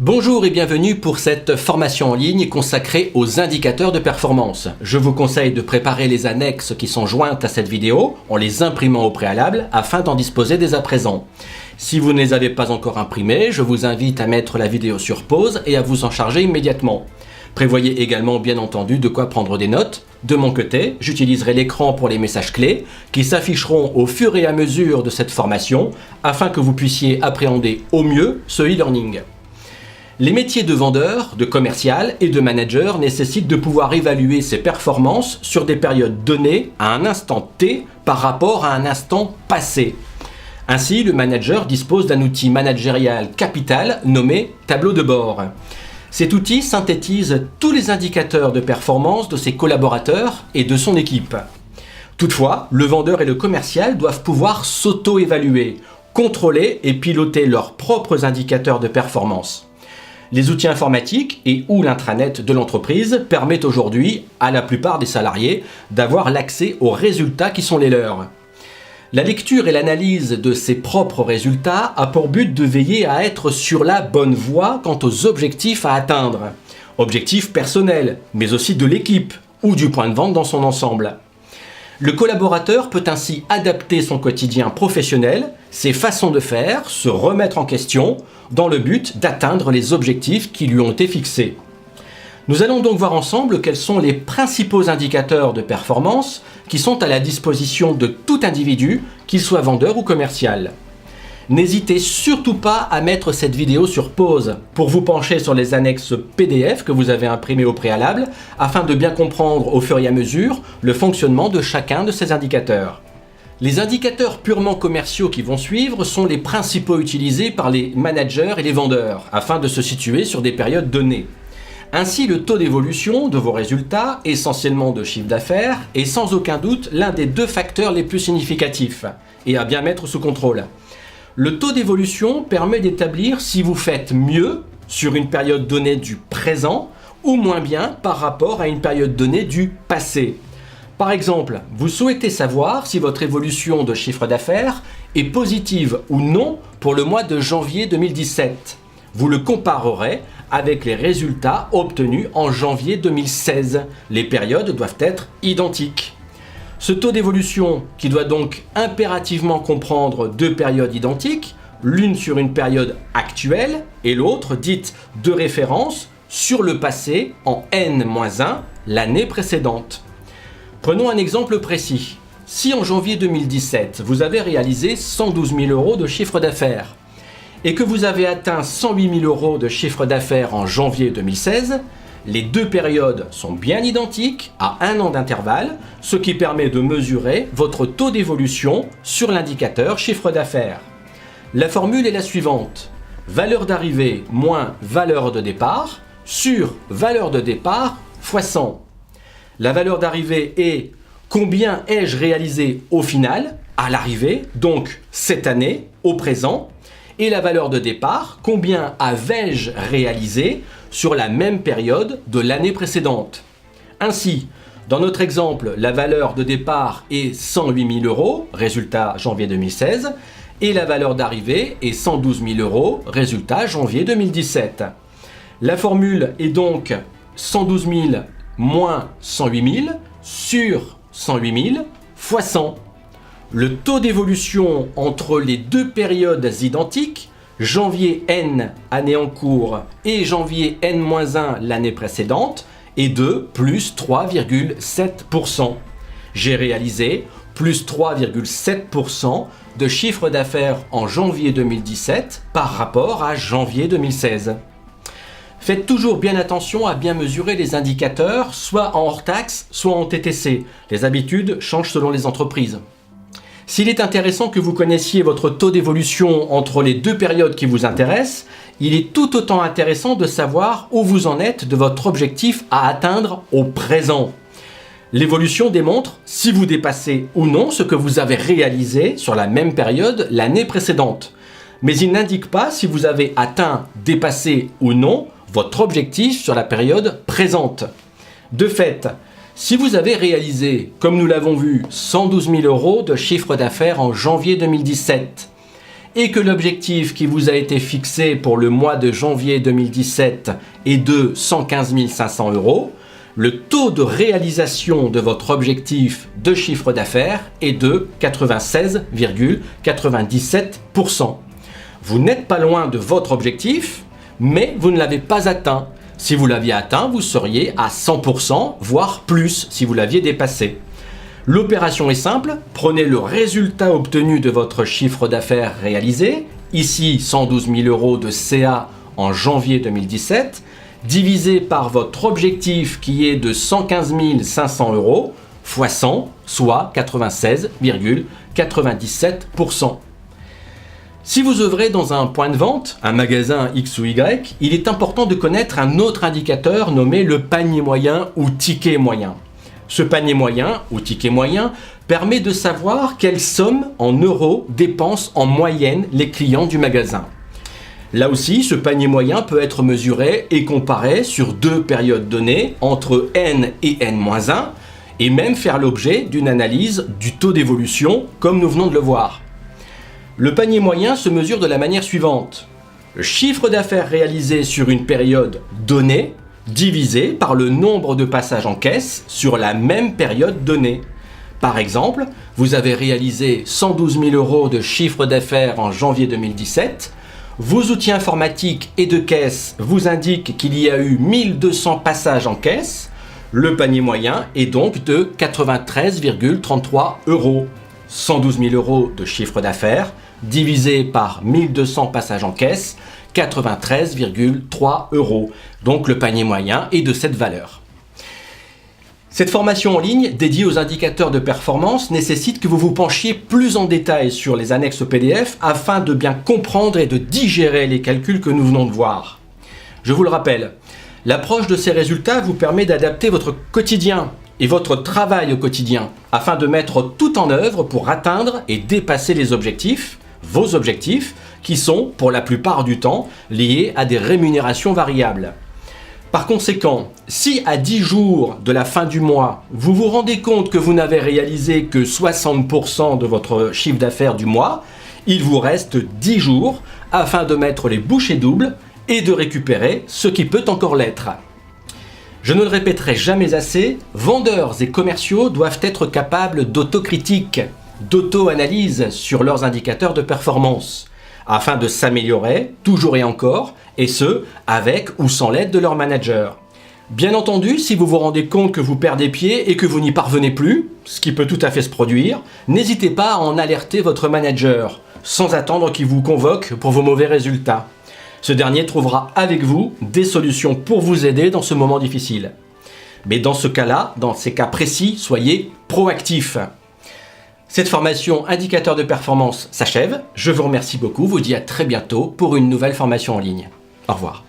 Bonjour et bienvenue pour cette formation en ligne consacrée aux indicateurs de performance. Je vous conseille de préparer les annexes qui sont jointes à cette vidéo en les imprimant au préalable afin d'en disposer dès à présent. Si vous ne les avez pas encore imprimés, je vous invite à mettre la vidéo sur pause et à vous en charger immédiatement. Prévoyez également bien entendu de quoi prendre des notes. De mon côté, j'utiliserai l'écran pour les messages clés qui s'afficheront au fur et à mesure de cette formation afin que vous puissiez appréhender au mieux ce e-learning. Les métiers de vendeur, de commercial et de manager nécessitent de pouvoir évaluer ses performances sur des périodes données à un instant T par rapport à un instant passé. Ainsi, le manager dispose d'un outil managérial capital nommé tableau de bord. Cet outil synthétise tous les indicateurs de performance de ses collaborateurs et de son équipe. Toutefois, le vendeur et le commercial doivent pouvoir s'auto-évaluer, contrôler et piloter leurs propres indicateurs de performance. Les outils informatiques et ou l'intranet de l'entreprise permettent aujourd'hui à la plupart des salariés d'avoir l'accès aux résultats qui sont les leurs. La lecture et l'analyse de ses propres résultats a pour but de veiller à être sur la bonne voie quant aux objectifs à atteindre. Objectifs personnels, mais aussi de l'équipe ou du point de vente dans son ensemble. Le collaborateur peut ainsi adapter son quotidien professionnel, ses façons de faire, se remettre en question, dans le but d'atteindre les objectifs qui lui ont été fixés. Nous allons donc voir ensemble quels sont les principaux indicateurs de performance qui sont à la disposition de tout individu, qu'il soit vendeur ou commercial. N'hésitez surtout pas à mettre cette vidéo sur pause pour vous pencher sur les annexes PDF que vous avez imprimées au préalable afin de bien comprendre au fur et à mesure le fonctionnement de chacun de ces indicateurs. Les indicateurs purement commerciaux qui vont suivre sont les principaux utilisés par les managers et les vendeurs afin de se situer sur des périodes données. Ainsi, le taux d'évolution de vos résultats, essentiellement de chiffre d'affaires, est sans aucun doute l'un des deux facteurs les plus significatifs et à bien mettre sous contrôle. Le taux d'évolution permet d'établir si vous faites mieux sur une période donnée du présent ou moins bien par rapport à une période donnée du passé. Par exemple, vous souhaitez savoir si votre évolution de chiffre d'affaires est positive ou non pour le mois de janvier 2017. Vous le comparerez avec les résultats obtenus en janvier 2016. Les périodes doivent être identiques. Ce taux d'évolution, qui doit donc impérativement comprendre deux périodes identiques, l'une sur une période actuelle et l'autre dite de référence sur le passé en N-1, l'année précédente. Prenons un exemple précis. Si en janvier 2017, vous avez réalisé 112 000 € de chiffre d'affaires et que vous avez atteint 108 000 € de chiffre d'affaires en janvier 2016, les deux périodes sont bien identiques à un an d'intervalle, ce qui permet de mesurer votre taux d'évolution sur l'indicateur chiffre d'affaires. La formule est la suivante. Valeur d'arrivée moins valeur de départ sur valeur de départ fois 100. La valeur d'arrivée est combien ai-je réalisé au final, à l'arrivée, donc cette année, au présent, et la valeur de départ, combien avais-je réalisé sur la même période de l'année précédente. Ainsi, dans notre exemple, la valeur de départ est 108 000 €, résultat janvier 2016, et la valeur d'arrivée est 112 000 €, résultat janvier 2017. La formule est donc 112 000 moins 108 000 sur 108 000 fois 100. Le taux d'évolution entre les deux périodes identiques, janvier N, année en cours, et janvier N-1, l'année précédente, est de plus 3,7%. J'ai réalisé plus 3,7% de chiffre d'affaires en janvier 2017 par rapport à janvier 2016. Faites toujours bien attention à bien mesurer les indicateurs, soit en hors taxe, soit en TTC. Les habitudes changent selon les entreprises. S'il est intéressant que vous connaissiez votre taux d'évolution entre les deux périodes qui vous intéressent, il est tout autant intéressant de savoir où vous en êtes de votre objectif à atteindre au présent. L'évolution démontre si vous dépassez ou non ce que vous avez réalisé sur la même période l'année précédente. Mais il n'indique pas si vous avez atteint, dépassé ou non votre objectif sur la période présente. De fait, si vous avez réalisé, comme nous l'avons vu, 112 000 € de chiffre d'affaires en janvier 2017 et que l'objectif qui vous a été fixé pour le mois de janvier 2017 est de 115 500 €, le taux de réalisation de votre objectif de chiffre d'affaires est de 96,97%. Vous n'êtes pas loin de votre objectif, mais vous ne l'avez pas atteint. Si vous l'aviez atteint, vous seriez à 100%, voire plus si vous l'aviez dépassé. L'opération est simple, prenez le résultat obtenu de votre chiffre d'affaires réalisé, ici 112 000 € de CA en janvier 2017, divisé par votre objectif qui est de 115 500 € fois 100, soit 96,97%. Si vous œuvrez dans un point de vente, un magasin X ou Y, il est important de connaître un autre indicateur nommé le panier moyen ou ticket moyen. Ce panier moyen ou ticket moyen permet de savoir quelle somme en euros dépensent en moyenne les clients du magasin. Là aussi, ce panier moyen peut être mesuré et comparé sur 2 périodes données entre N et N-1 et même faire l'objet d'une analyse du taux d'évolution comme nous venons de le voir. Le panier moyen se mesure de la manière suivante. Le chiffre d'affaires réalisé sur une période donnée divisé par le nombre de passages en caisse sur la même période donnée. Par exemple, vous avez réalisé 112 000 € de chiffre d'affaires en janvier 2017. Vos outils informatiques et de caisse vous indiquent qu'il y a eu 1200 passages en caisse. Le panier moyen est donc de 93,33 €. 112 000 € de chiffre d'affaires divisé par 1200 passages en caisse, 93,3 €. Donc le panier moyen est de cette valeur. Cette formation en ligne dédiée aux indicateurs de performance nécessite que vous vous penchiez plus en détail sur les annexes PDF afin de bien comprendre et de digérer les calculs que nous venons de voir. Je vous le rappelle, l'approche de ces résultats vous permet d'adapter votre quotidien et votre travail au quotidien afin de mettre tout en œuvre pour atteindre et dépasser les objectifs, vos objectifs, qui sont, pour la plupart du temps, liés à des rémunérations variables. Par conséquent, si à 10 jours de la fin du mois, vous vous rendez compte que vous n'avez réalisé que 60% de votre chiffre d'affaires du mois, il vous reste 10 jours afin de mettre les bouchées doubles et de récupérer ce qui peut encore l'être. Je ne le répéterai jamais assez, vendeurs et commerciaux doivent être capables d'autocritique, d'auto-analyse sur leurs indicateurs de performance, afin de s'améliorer toujours et encore, et ce, avec ou sans l'aide de leur manager. Bien entendu, si vous vous rendez compte que vous perdez pied et que vous n'y parvenez plus, ce qui peut tout à fait se produire, n'hésitez pas à en alerter votre manager, sans attendre qu'il vous convoque pour vos mauvais résultats. Ce dernier trouvera avec vous des solutions pour vous aider dans ce moment difficile. Mais dans ce cas-là, dans ces cas précis, soyez proactifs. Cette formation indicateur de performance s'achève. Je vous remercie beaucoup, vous dis à très bientôt pour une nouvelle formation en ligne. Au revoir.